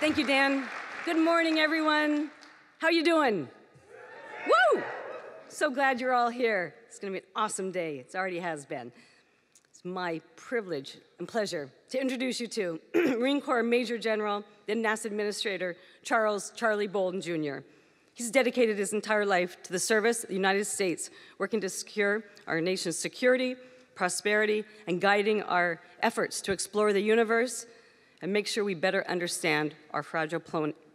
Thank you, Dan. Good morning, everyone. How you doing? Woo! So glad you're all here. It's going to be an awesome day. It already has been. It's my privilege and pleasure to introduce you to Marine Corps Major General, then NASA Administrator, Charlie Bolden, Jr. He's dedicated his entire life to the service of the United States, working to secure our nation's security, prosperity, and guiding our efforts to explore the universe and make sure we better understand our fragile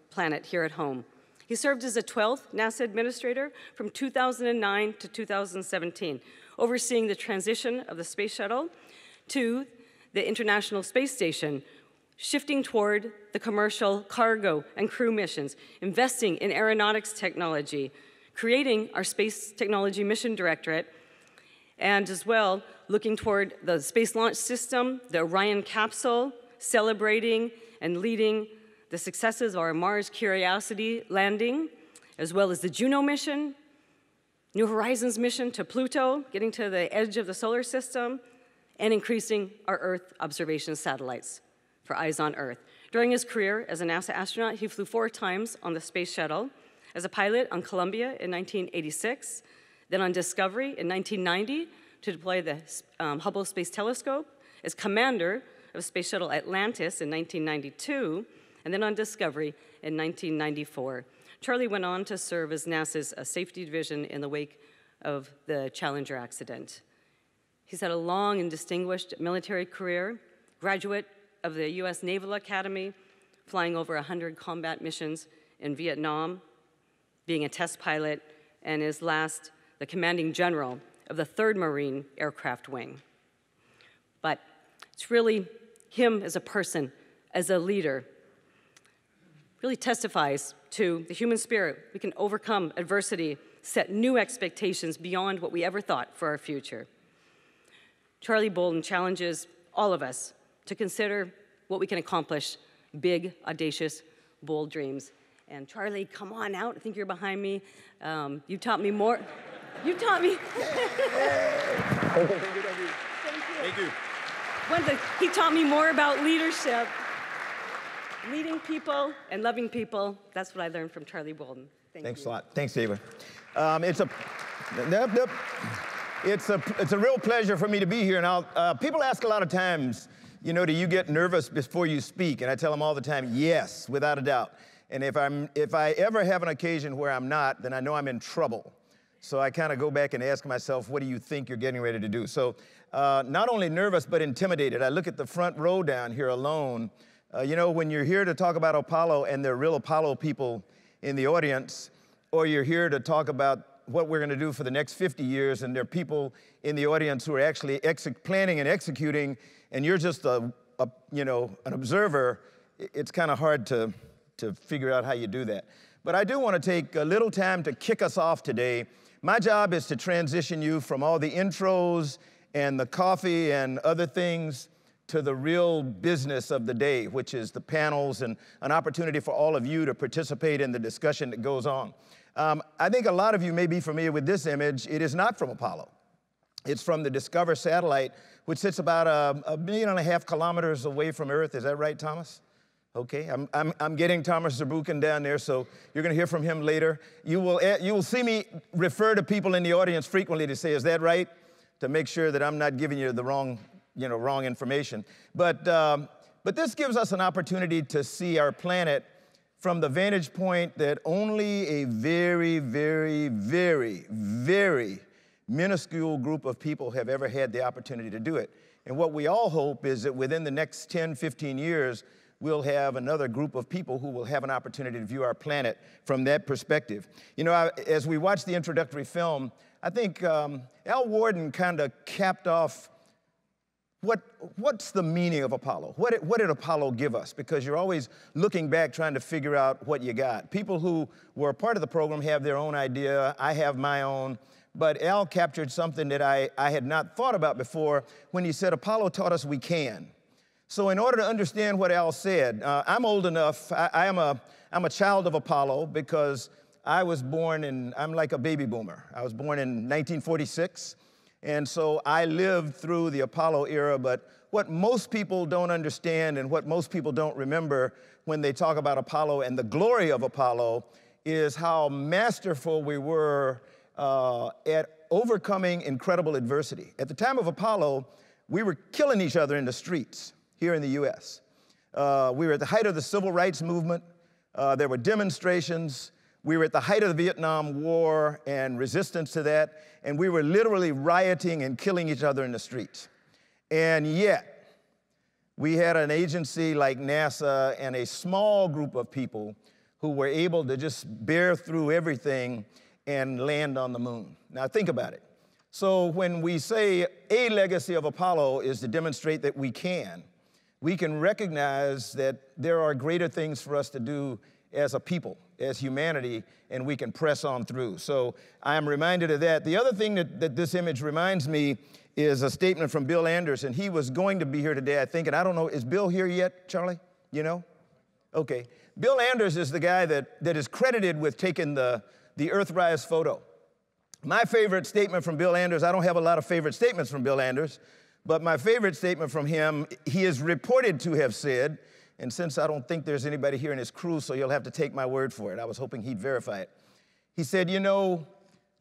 planet here at home. He served as a 12th NASA Administrator from 2009 to 2017, overseeing the transition of the Space Shuttle to the International Space Station, shifting toward the commercial cargo and crew missions, investing in aeronautics technology, creating our Space Technology Mission Directorate, and as well looking toward the Space Launch System, the Orion capsule, celebrating and leading the successes of our Mars Curiosity landing, as well as the Juno mission, New Horizons mission to Pluto, getting to the edge of the solar system, and increasing our Earth observation satellites for Eyes on Earth. During his career as a NASA astronaut, he flew 4 times on the Space Shuttle, as a pilot on Columbia in 1986, then on Discovery in 1990 to deploy the Hubble Space Telescope, as commander of Space Shuttle Atlantis in 1992, and then on Discovery in 1994. Charlie went on to serve as NASA's safety division in the wake of the Challenger accident. He's had a long and distinguished military career, graduate of the U.S. Naval Academy, flying over 100 combat missions in Vietnam, being a test pilot, and is last the commanding general of the 3rd Marine Aircraft Wing. But it's really him as a person, as a leader, really testifies to the human spirit. We can overcome adversity, set new expectations beyond what we ever thought for our future. Charlie Bolden challenges all of us to consider what we can accomplish, big, audacious, bold dreams. And Charlie, come on out. I think you're behind me. You taught me more. You taught me. Thank you. Thank you. He taught me more about leadership, leading people and loving people. That's what I learned from Charlie Bolden. Thanks a lot. Thanks, Ava. It's a real pleasure for me to be here. Now, people ask a lot of times, you know, do you get nervous before you speak? And I tell them all the time, yes, without a doubt. And if I ever have an occasion where I'm not, then I know I'm in trouble. So I kind of go back and ask myself, what do you think you're getting ready to do? So not only nervous, but intimidated. I look at the front row down here alone. You know, when you're here to talk about Apollo and there are real Apollo people in the audience, or you're here to talk about what we're going to do for the next 50 years, and there are people in the audience who are actually planning and executing, and you're just an observer, it's kind of hard to figure out how you do that. But I do want to take a little time to kick us off today. My job is to transition you from all the intros and the coffee and other things to the real business of the day, which is the panels and an opportunity for all of you to participate in the discussion that goes on. I think a lot of you may be familiar with this image. It is not from Apollo. It's from the Discover satellite, which sits about 1.5 million kilometers away from Earth. Is that right, Thomas? Okay, I'm getting Thomas Zurbuchen down there, so you're going to hear from him later. You will see me refer to people in the audience frequently to say, is that right? To make sure that I'm not giving you the wrong information. But this gives us an opportunity to see our planet from the vantage point that only a very, very, very, very minuscule group of people have ever had the opportunity to do it. And what we all hope is that within the next 10, 15 years, we'll have another group of people who will have an opportunity to view our planet from that perspective. You know, as we watch the introductory film, I think Al Warden kind of capped off what's the meaning of Apollo? What did Apollo give us? Because you're always looking back trying to figure out what you got. People who were a part of the program have their own idea. I have my own. But Al captured something that I had not thought about before when he said, Apollo taught us we can. So in order to understand what Al said, I'm old enough. I'm a child of Apollo because I was born I'm like a baby boomer. I was born in 1946. And so I lived through the Apollo era, but what most people don't understand and what most people don't remember when they talk about Apollo and the glory of Apollo is how masterful we were at overcoming incredible adversity. At the time of Apollo, we were killing each other in the streets here in the US. We were at the height of the civil rights movement. There were demonstrations. We were at the height of the Vietnam War and resistance to that, and we were literally rioting and killing each other in the streets. And yet, we had an agency like NASA and a small group of people who were able to just bear through everything and land on the moon. Now think about it. So when we say a legacy of Apollo is to demonstrate that we can recognize that there are greater things for us to do as a people, as humanity, and we can press on through. So I'm reminded of that. The other thing that this image reminds me is a statement from Bill Anders, and he was going to be here today, I think, and I don't know, is Bill here yet, Charlie? You know? Okay. Bill Anders is the guy that is credited with taking the Earthrise photo. My favorite statement from Bill Anders, I don't have a lot of favorite statements from Bill Anders, but my favorite statement from him, he is reported to have said, and since I don't think there's anybody here in his crew, so you'll have to take my word for it. I was hoping he'd verify it. He said, you know,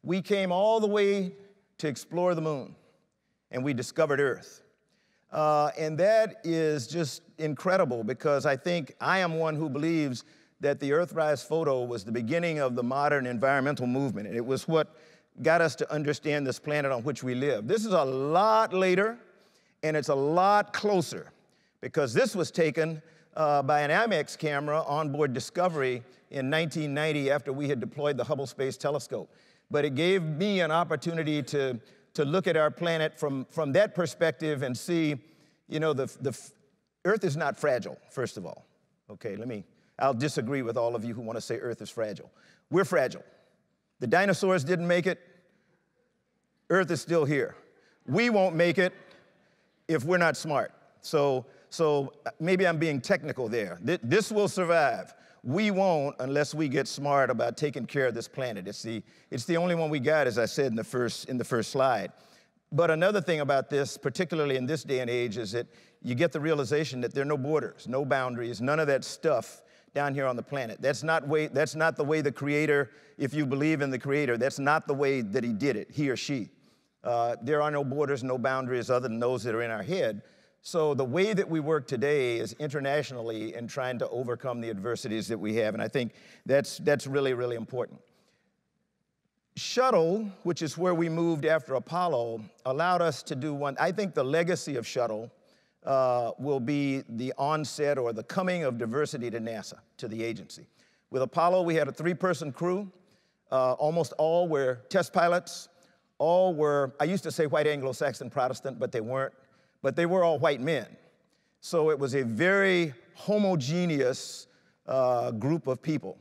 we came all the way to explore the moon, and we discovered Earth. And that is just incredible because I think I am one who believes that the Earthrise photo was the beginning of the modern environmental movement. It was what got us to understand this planet on which we live. This is a lot later, and it's a lot closer because this was taken by an IMAX camera on board Discovery in 1990 after we had deployed the Hubble Space Telescope. But it gave me an opportunity to look at our planet from that perspective and see, you know, the Earth is not fragile, first of all. Okay, I'll disagree with all of you who want to say Earth is fragile. We're fragile. The dinosaurs didn't make it. Earth is still here. We won't make it if we're not smart. So maybe I'm being technical there. This will survive. We won't unless we get smart about taking care of this planet. It's the only one we got, as I said in the first slide. But another thing about this, particularly in this day and age, is that you get the realization that there are no borders, no boundaries, none of that stuff down here on the planet. That's not the way the Creator, if you believe in the Creator, that's not the way that He did it, he or she. There are no borders, no boundaries other than those that are in our head. So the way that we work today is internationally in trying to overcome the adversities that we have, and I think that's really, really important. Shuttle, which is where we moved after Apollo, allowed us to do one. I think the legacy of Shuttle will be the onset or the coming of diversity to NASA, to the agency. With Apollo, we had a 3-person crew. Almost all were test pilots. All were, I used to say white Anglo-Saxon Protestant, but they weren't. But they were all white men. So it was a very homogeneous group of people.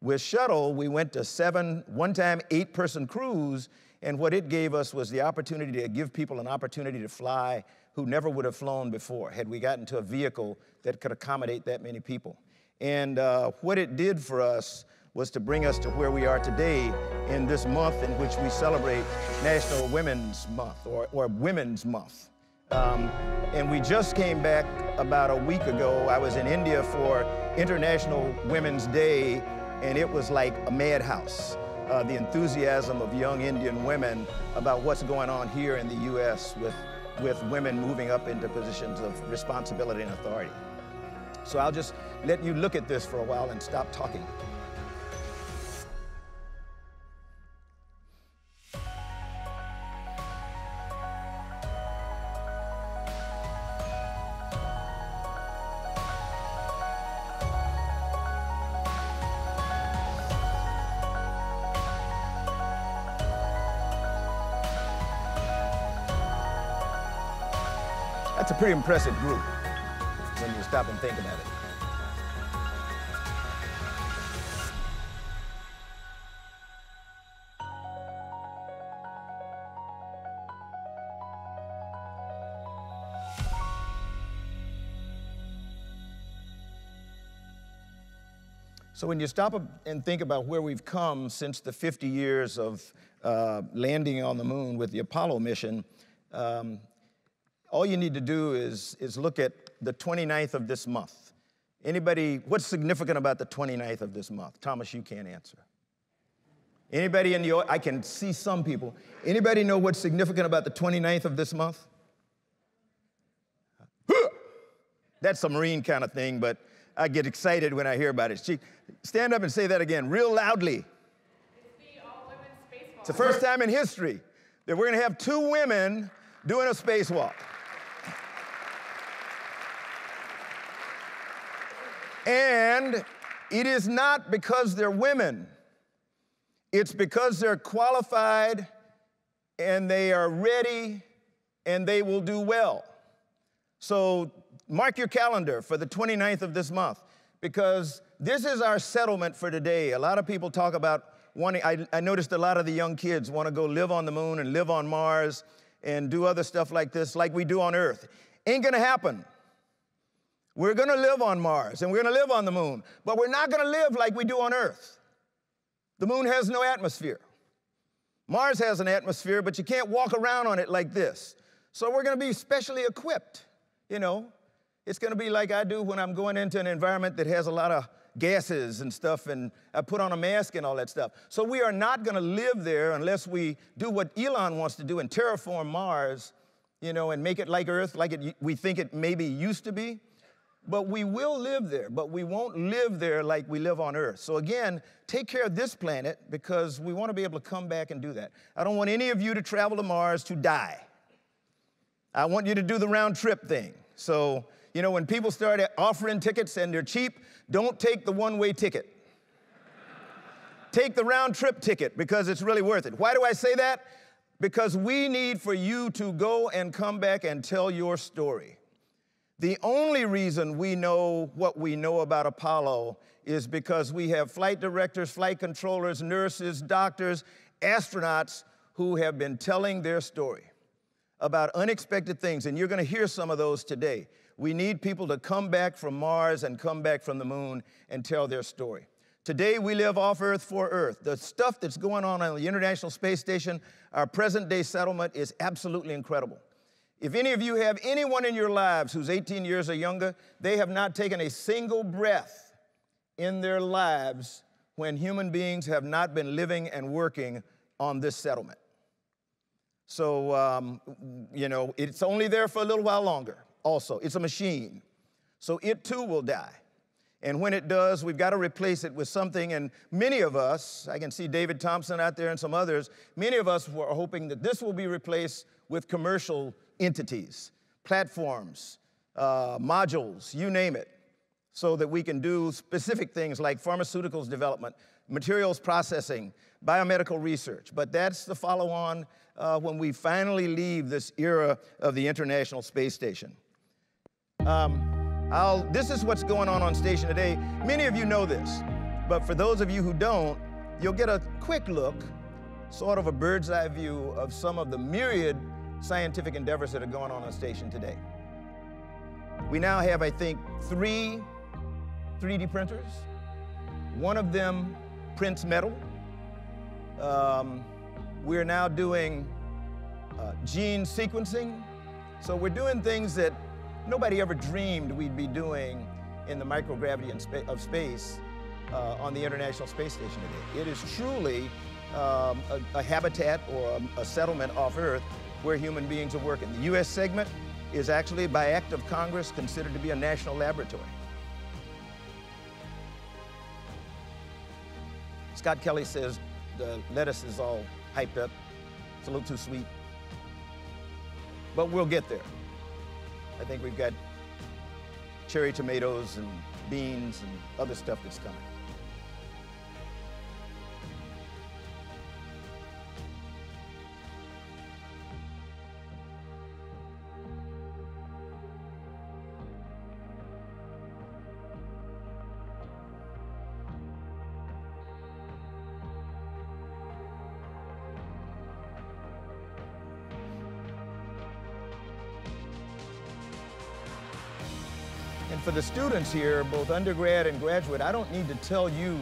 With Shuttle, we went to 7, one time 8-person crews, and what it gave us was the opportunity to give people an opportunity to fly who never would have flown before, had we gotten to a vehicle that could accommodate that many people. And what it did for us was to bring us to where we are today in this month in which we celebrate National Women's Month, or Women's Month. And we just came back about a week ago. I was in India for International Women's Day, and it was like a madhouse. The enthusiasm of young Indian women about what's going on here in the US with women moving up into positions of responsibility and authority. So I'll just let you look at this for a while and stop talking. That's a pretty impressive group when you stop and think about it. So when you stop and think about where we've come since the 50 years of landing on the moon with the Apollo mission, all you need to do is look at the 29th of this month. Anybody, what's significant about the 29th of this month? Thomas, you can't answer. Anybody in the, I can see some people. Anybody know what's significant about the 29th of this month? That's a Marine kind of thing, but I get excited when I hear about it. Stand up and say that again, real loudly. It's the all-women spacewalk. It's the first time in history that we're gonna have 2 women doing a spacewalk. And it is not because they're women. It's because they're qualified and they are ready and they will do well. So mark your calendar for the 29th of this month, because this is our settlement for today. A lot of people talk about wanting, I noticed a lot of the young kids want to go live on the moon and live on Mars and do other stuff like this, like we do on Earth. Ain't gonna happen. We're gonna live on Mars and we're gonna live on the moon, but we're not gonna live like we do on Earth. The moon has no atmosphere. Mars has an atmosphere, but you can't walk around on it like this. So we're gonna be specially equipped, you know. It's gonna be like I do when I'm going into an environment that has a lot of gases and stuff, and I put on a mask and all that stuff. So we are not gonna live there unless we do what Elon wants to do and terraform Mars, you know, and make it like Earth, like we think it maybe used to be. But we will live there, but we won't live there like we live on Earth. So again, take care of this planet, because we want to be able to come back and do that. I don't want any of you to travel to Mars to die. I want you to do the round trip thing. So, you know, when people start offering tickets and they're cheap, don't take the one-way ticket. Take the round trip ticket, because it's really worth it. Why do I say that? Because we need for you to go and come back and tell your story. The only reason we know what we know about Apollo is because we have flight directors, flight controllers, nurses, doctors, astronauts who have been telling their story about unexpected things, and you're gonna hear some of those today. We need people to come back from Mars and come back from the moon and tell their story. Today, we live off Earth for Earth. The stuff that's going on the International Space Station, our present-day settlement, is absolutely incredible. If any of you have anyone in your lives who's 18 years or younger, they have not taken a single breath in their lives when human beings have not been living and working on this settlement. So, you know, it's only there for a little while longer. Also, it's a machine. So it too will die. And when it does, we've got to replace it with something. And many of us, I can see David Thompson out there and some others, many of us were hoping that this will be replaced with commercial entities, platforms, modules, you name it, so that we can do specific things like pharmaceuticals development, materials processing, biomedical research. But that's the follow-on when we finally leave this era of the International Space Station. This is what's going on station today. Many of you know this, but for those of you who don't, you'll get a quick look, sort of a bird's eye view of some of the myriad scientific endeavors that are going on station today. We now have, I think, 3 3D printers. One of them prints metal. We're now doing gene sequencing. So we're doing things that nobody ever dreamed we'd be doing in the microgravity of space on the International Space Station today. It is truly a habitat or a settlement off Earth where human beings are working. The U.S. segment is actually, by act of Congress, considered to be a national laboratory. Scott Kelly says the lettuce is all hyped up. It's a little too sweet. But we'll get there. I think we've got cherry tomatoes and beans and other stuff that's coming. And for the students here, both undergrad and graduate, I don't need to tell you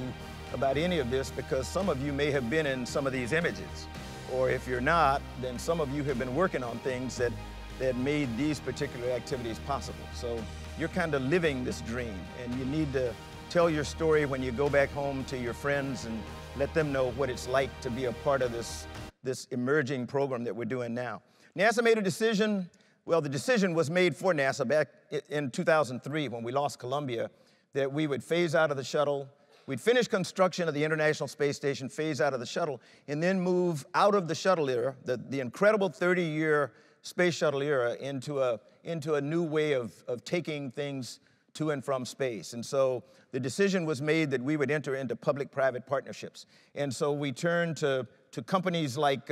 about any of this because some of you may have been in some of these images. Or if you're not, then some of you have been working on things that made these particular activities possible. So you're kind of living this dream, and you need to tell your story when you go back home to your friends and let them know what it's like to be a part of this emerging program that we're doing now. NASA made a decision. Well, the decision was made for NASA back in 2003 when we lost Columbia, that we would phase out of the shuttle. We'd finish construction of the International Space Station, phase out of the shuttle, and then move out of the shuttle era, the incredible 30-year space shuttle era, into a new way of taking things to and from space. And so the decision was made that we would enter into public-private partnerships. And so we turned to companies like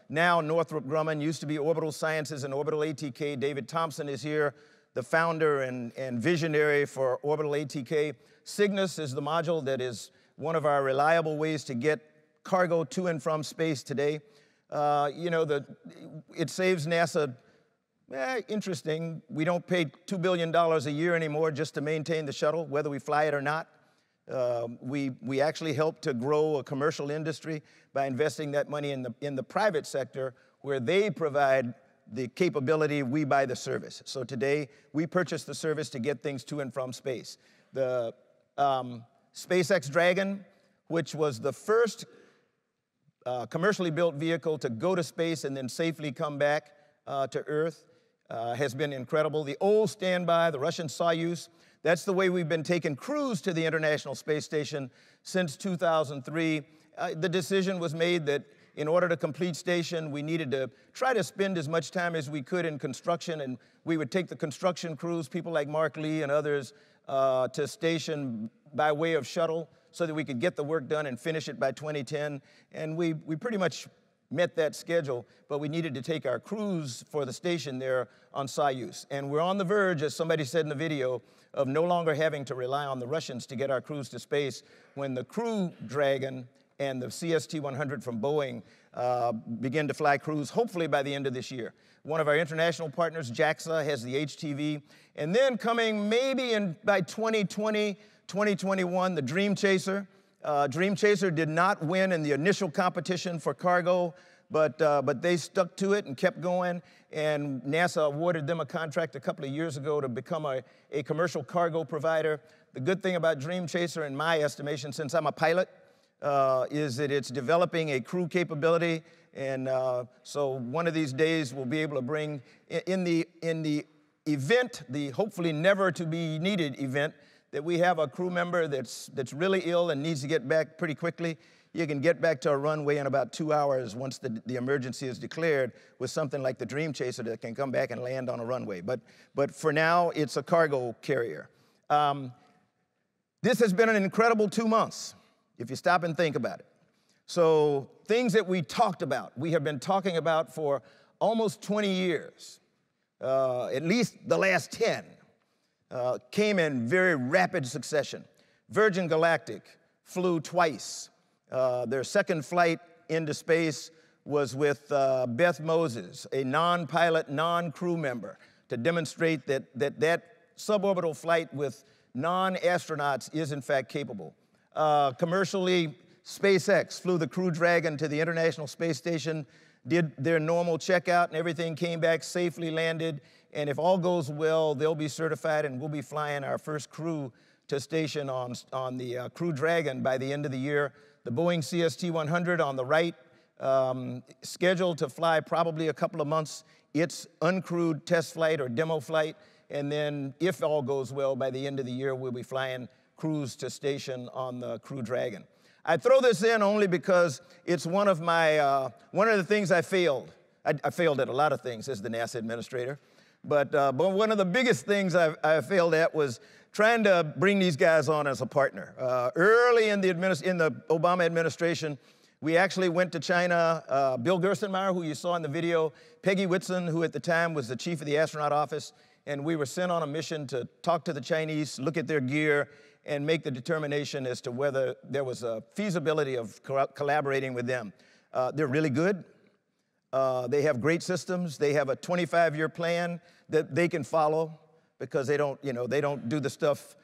now Northrop Grumman, used to be Orbital Sciences and Orbital ATK. David Thompson is here, the founder and visionary for Orbital ATK. Cygnus is the module that is one of our reliable ways to get cargo to and from space today. You know, it saves NASA, interesting, we don't pay $2 billion a year anymore just to maintain the shuttle, whether we fly it or not. We actually help to grow a commercial industry by investing that money in the private sector, where they provide the capability, we buy the service. So today, we purchase the service to get things to and from space. The SpaceX Dragon, which was the first commercially built vehicle to go to space and then safely come back to Earth, has been incredible. The old standby, the Russian Soyuz, that's the way we've been taking crews to the International Space Station since 2003. The decision was made that in order to complete station, we needed to try to spend as much time as we could in construction, and we would take the construction crews, people like Mark Lee and others, to station by way of shuttle so that we could get the work done and finish it by 2010. And we pretty much met that schedule, but we needed to take our crews for the station there on Soyuz. And we're on the verge, as somebody said in the video, of no longer having to rely on the Russians to get our crews to space when the Crew Dragon and the CST-100 from Boeing begin to fly crews, hopefully by the end of this year. One of our international partners, JAXA, has the HTV. And then coming maybe by 2020, 2021, the Dream Chaser. Dream Chaser did not win in the initial competition for cargo, but they stuck to it and kept going, and NASA awarded them a contract a couple of years ago to become a commercial cargo provider. The good thing about Dream Chaser, in my estimation, since I'm a pilot, is that it's developing a crew capability, and so one of these days we'll be able to bring, in the event, the hopefully never to be needed event, that we have a crew member that's really ill and needs to get back pretty quickly, you can get back to a runway in about 2 hours once the emergency is declared with something like the Dream Chaser that can come back and land on a runway. But for now, it's a cargo carrier. This has been an incredible 2 months, if you stop and think about it. So things that we talked about, we have been talking about for almost 20 years, at least the last 10. Came in very rapid succession. Virgin Galactic flew twice. Their second flight into space was with Beth Moses, a non-pilot, non-crew member, to demonstrate that suborbital flight with non-astronauts is in fact capable. Commercially, SpaceX flew the Crew Dragon to the International Space Station, did their normal checkout, and everything came back safely, landed. And if all goes well, they'll be certified, and we'll be flying our first crew to station on the Crew Dragon by the end of the year. The Boeing CST-100 on the right, scheduled to fly probably a couple of months. It's uncrewed test flight or demo flight. And then, if all goes well, by the end of the year, we'll be flying crews to station on the Crew Dragon. I throw this in only because it's one of the things I failed. I failed at a lot of things as the NASA administrator. But one of the biggest things I failed at was trying to bring these guys on as a partner. Early in the Obama administration, we actually went to China. Bill Gerstenmaier, who you saw in the video, Peggy Whitson, who at the time was the chief of the astronaut office, and we were sent on a mission to talk to the Chinese, look at their gear, and make the determination as to whether there was a feasibility of collaborating with them. They're really good. They have great systems. They have a 25-year plan that they can follow. because they don't, they don't do the stuff,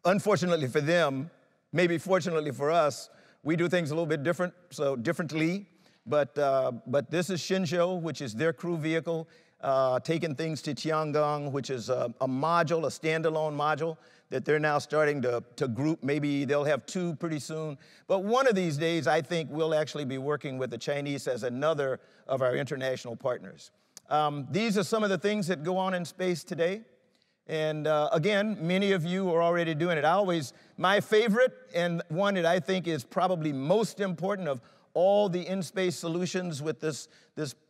unfortunately for them, maybe fortunately for us, we do things a little bit differently. But this is Shenzhou, which is their crew vehicle, taking things to Tiangong, which is a module, a standalone module that they're now starting to group. Maybe they'll have 2 pretty soon. But one of these days, I think we'll actually be working with the Chinese as another of our international partners. These are some of the things that go on in space today. And again, many of you are already doing it. My favorite, and one that I think is probably most important of all the in-space solutions with this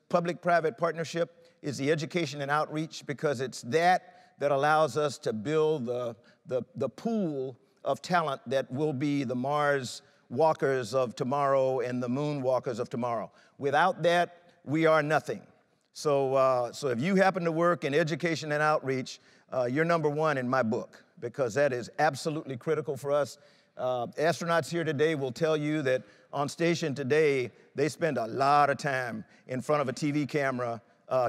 public-private partnership, is the education and outreach, because it's that allows us to build the pool of talent that will be the Mars walkers of tomorrow and the moon walkers of tomorrow. Without that, we are nothing. So if you happen to work in education and outreach, you're number 1 in my book, because that is absolutely critical for us. Astronauts here today will tell you that on station today, they spend a lot of time in front of a TV camera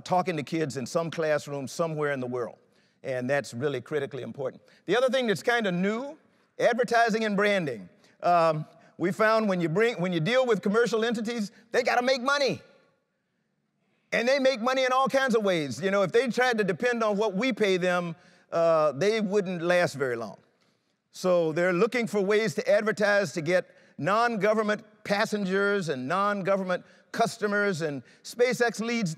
talking to kids in some classroom somewhere in the world. And that's really critically important. The other thing that's kind of new, advertising and branding. We found when you deal with commercial entities, they got to make money. And they make money in all kinds of ways. If they tried to depend on what we pay them, they wouldn't last very long. So they're looking for ways to advertise to get non-government passengers and non-government customers, and SpaceX leads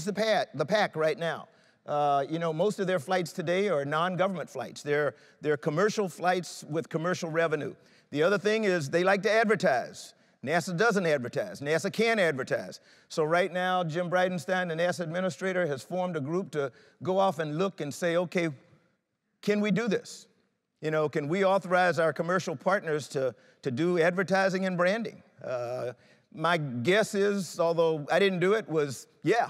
the pack right now. Most of their flights today are non-government flights. They're commercial flights with commercial revenue. The other thing is they like to advertise. NASA doesn't advertise. NASA can't advertise. So right now, Jim Bridenstine, the NASA administrator, has formed a group to go off and look and say, okay, can we do this? Can we authorize our commercial partners to do advertising and branding? My guess is, although I didn't do it, was, yeah,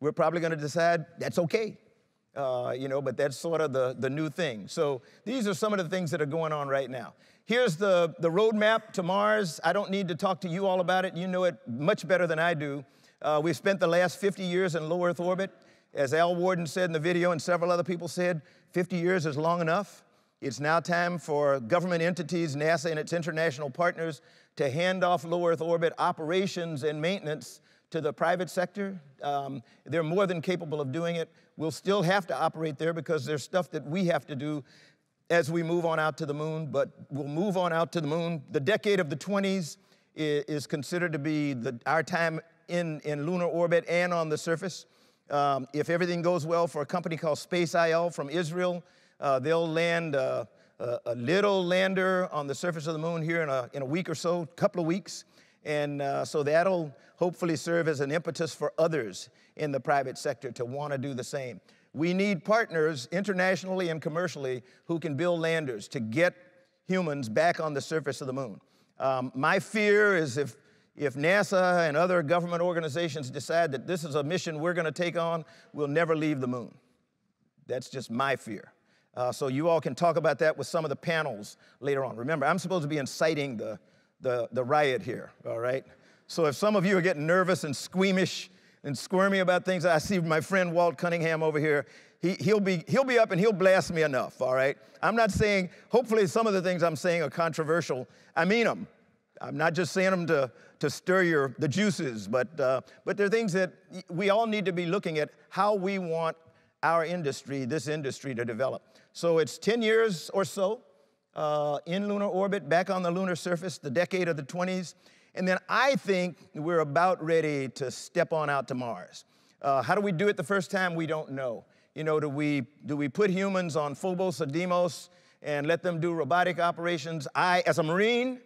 we're probably going to decide that's okay. But that's sort of the new thing. So these are some of the things that are going on right now. Here's the roadmap to Mars. I don't need to talk to you all about it. You know it much better than I do. We've spent the last 50 years in low Earth orbit. As Al Warden said in the video and several other people said, 50 years is long enough. It's now time for government entities, NASA and its international partners, to hand off low Earth orbit operations and maintenance to the private sector. They're more than capable of doing it. We'll still have to operate there because there's stuff that we have to do as we move on out to the moon, but we'll move on out to the moon. The decade of the 20s is considered to be our time in lunar orbit and on the surface. If everything goes well for a company called Space.il from Israel, they'll land a little lander on the surface of the moon here in a week or so, couple of weeks. And so that'll hopefully serve as an impetus for others in the private sector to want to do the same. We need partners internationally and commercially who can build landers to get humans back on the surface of the moon. My fear is if NASA and other government organizations decide that this is a mission we're going to take on, we'll never leave the moon. That's just my fear. So you all can talk about that with some of the panels later on. Remember, I'm supposed to be inciting the riot here, all right? So if some of you are getting nervous and squeamish and squirmy about things, I see my friend Walt Cunningham over here. He'll be up and he'll blast me enough, all right? I'm not saying, hopefully some of the things I'm saying are controversial. I mean them. I'm not just saying them to stir the juices, but there are things that we all need to be looking at how we want our industry, this industry, to develop. So it's 10 years or so in lunar orbit, back on the lunar surface, the decade of the 20s. And then I think we're about ready to step on out to Mars. How do we do it the first time? We don't know. Do we put humans on Phobos or Deimos and let them do robotic operations? As a Marine,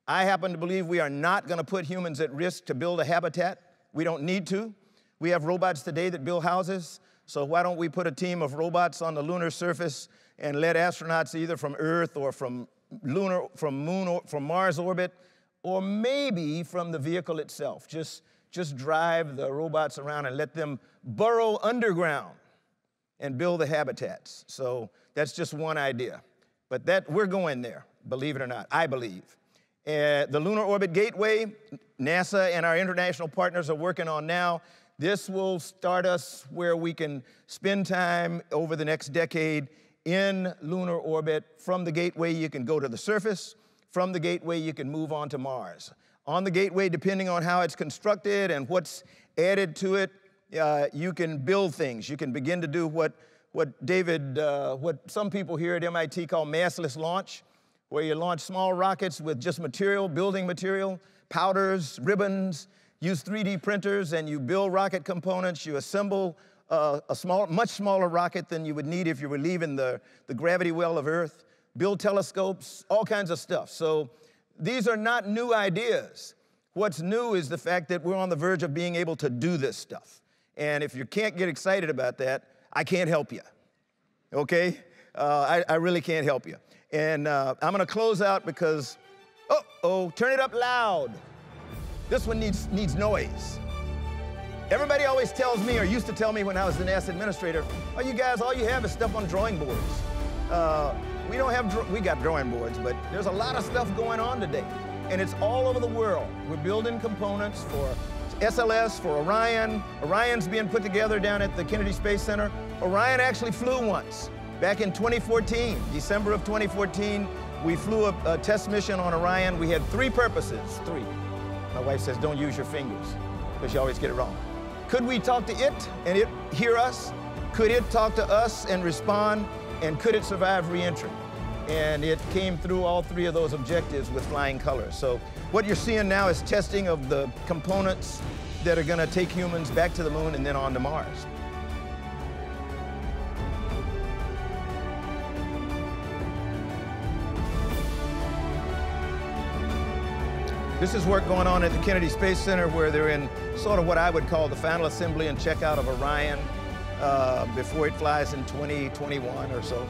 I happen to believe we are not going to put humans at risk to build a habitat. We don't need to. We have robots today that build houses. So why don't we put a team of robots on the lunar surface and let astronauts either from Earth or from Mars orbit, or maybe from the vehicle itself. Just drive the robots around and let them burrow underground and build the habitats. So that's just one idea. But we're going there, believe it or not, I believe. The Lunar Orbit Gateway, NASA and our international partners are working on now. This will start us where we can spend time over the next decade in lunar orbit. From the Gateway, you can go to the surface. From the Gateway, you can move on to Mars. On the Gateway, depending on how it's constructed and what's added to it, you can build things. You can begin to do what some people here at MIT call massless launch, where you launch small rockets with just material, building material, powders, ribbons, use 3D printers, and you build rocket components. You assemble much smaller rocket than you would need if you were leaving the gravity well of Earth, build telescopes, all kinds of stuff. So these are not new ideas. What's new is the fact that we're on the verge of being able to do this stuff. And if you can't get excited about that, I can't help you, okay? I really can't help you. And I'm gonna close out because, turn it up loud. This one needs noise. Everybody always tells me, or used to tell me when I was the NASA administrator, oh, you guys, all you have is stuff on drawing boards. We got drawing boards, but there's a lot of stuff going on today. And it's all over the world. We're building components for SLS, for Orion. Orion's being put together down at the Kennedy Space Center. Orion actually flew once, back in 2014, December of 2014. We flew a test mission on Orion. We had 3 purposes, 3. My wife says, don't use your fingers, because you always get it wrong. Could we talk to it and it hear us? Could it talk to us and respond? And could it survive re-entry? And it came through all 3 of those objectives with flying colors. So what you're seeing now is testing of the components that are gonna take humans back to the moon and then on to Mars. This is work going on at the Kennedy Space Center where they're in sort of what I would call the final assembly and checkout of Orion before it flies in 2021 or so.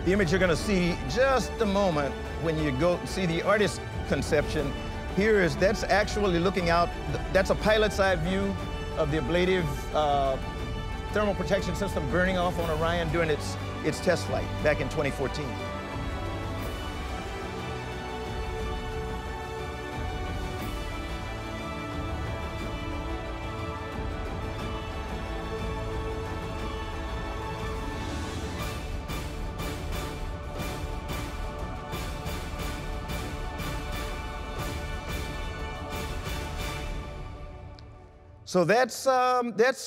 The image you're gonna see just a moment when you go see the artist's conception here that's actually looking out, that's a pilot's eye view of the ablative thermal protection system burning off on Orion during its test flight back in 2014. So that's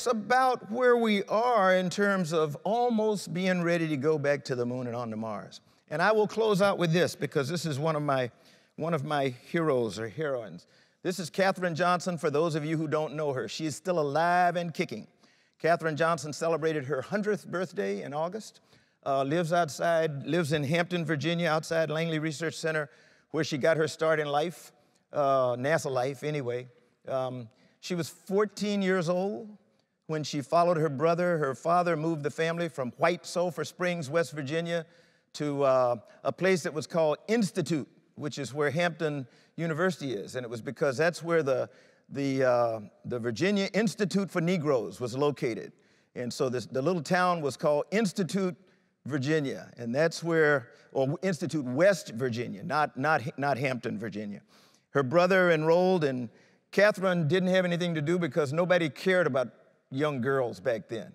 about where we are in terms of almost being ready to go back to the moon and on to Mars. And I will close out with this because this is one of my heroes or heroines. This is Katherine Johnson, for those of you who don't know her. She is still alive and kicking. Katherine Johnson celebrated her 100th birthday in August, lives in Hampton, Virginia, outside Langley Research Center, where she got her start in life, NASA life anyway. She was 14 years old when she followed her brother. Her father moved the family from White Sulphur Springs, West Virginia, to a place that was called Institute, which is where Hampton University is. And it was because that's where the Virginia Institute for Negroes was located. And so the little town was called Institute, Virginia. And that's where, or Institute West Virginia, not Hampton, Virginia. Her brother enrolled, and Katherine didn't have anything to do because nobody cared about young girls back then.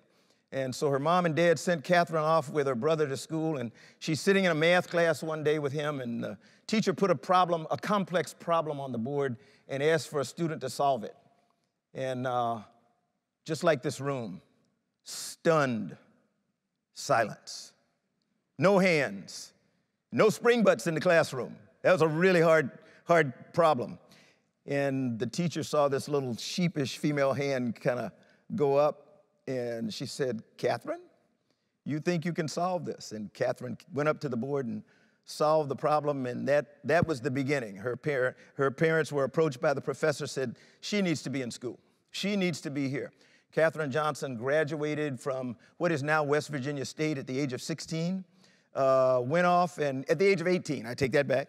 And so her mom and dad sent Katherine off with her brother to school, and she's sitting in a math class one day with him, and the teacher put a complex problem on the board and asked for a student to solve it. And just like this room, stunned silence. No hands, no spring butts in the classroom. That was a really hard problem. And the teacher saw this little sheepish female hand kind of go up, and she said, Katherine, you think you can solve this? And Katherine went up to the board and solved the problem, and that was the beginning. Her parents were approached by the professor, said, she needs to be in school. She needs to be here. Katherine Johnson graduated from what is now West Virginia State at the age of 16, went off, and at the age of 18, I take that back,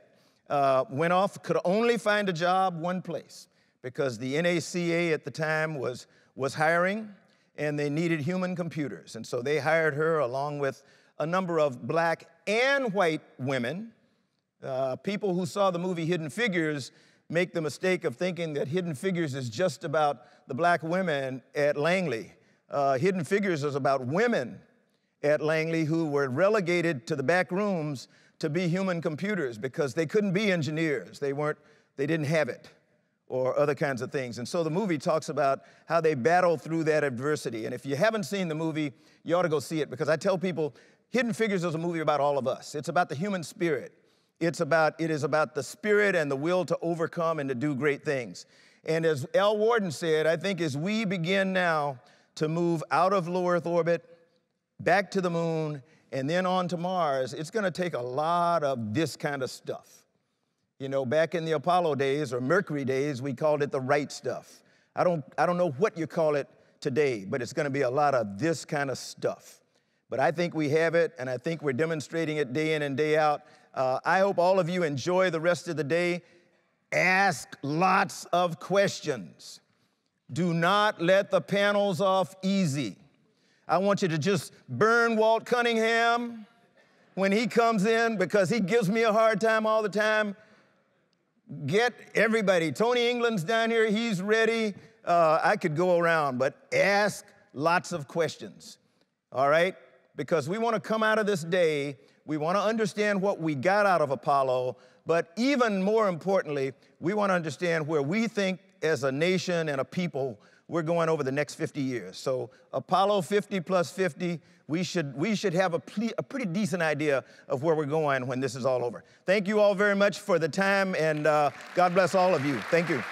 went off, could only find a job one place because the NACA at the time was hiring, and they needed human computers. And so they hired her along with a number of black and white women People who saw the movie Hidden Figures make the mistake of thinking that Hidden Figures is just about the black women at Langley. Hidden Figures is about women at Langley who were relegated to the back rooms to be human computers because they couldn't be engineers. They didn't have it, or other kinds of things. And so the movie talks about how they battled through that adversity. And if you haven't seen the movie, you ought to go see it, because I tell people Hidden Figures is a movie about all of us. It's about the human spirit. It is about the spirit and the will to overcome and to do great things. And as Al Warden said, I think as we begin now to move out of low Earth orbit, back to the moon, and then on to Mars, it's going to take a lot of this kind of stuff. You know, back in the Apollo days or Mercury days, we called it the right stuff. I don't know what you call it today, but it's going to be a lot of this kind of stuff. But I think we have it, and I think we're demonstrating it day in and day out. I hope all of you enjoy the rest of the day. Ask lots of questions. Do not let the panels off easy. I want you to just burn Walt Cunningham when he comes in, because he gives me a hard time all the time. Get everybody. Tony England's down here. He's ready. I could go around, but ask lots of questions, all right? Because we want to come out of this day, we want to understand what we got out of Apollo, but even more importantly, we want to understand where we think as a nation and a people we're going over the next 50 years. So Apollo 50 plus 50, we should have a pretty decent idea of where we're going when this is all over. Thank you all very much for the time, and God bless all of you. Thank you.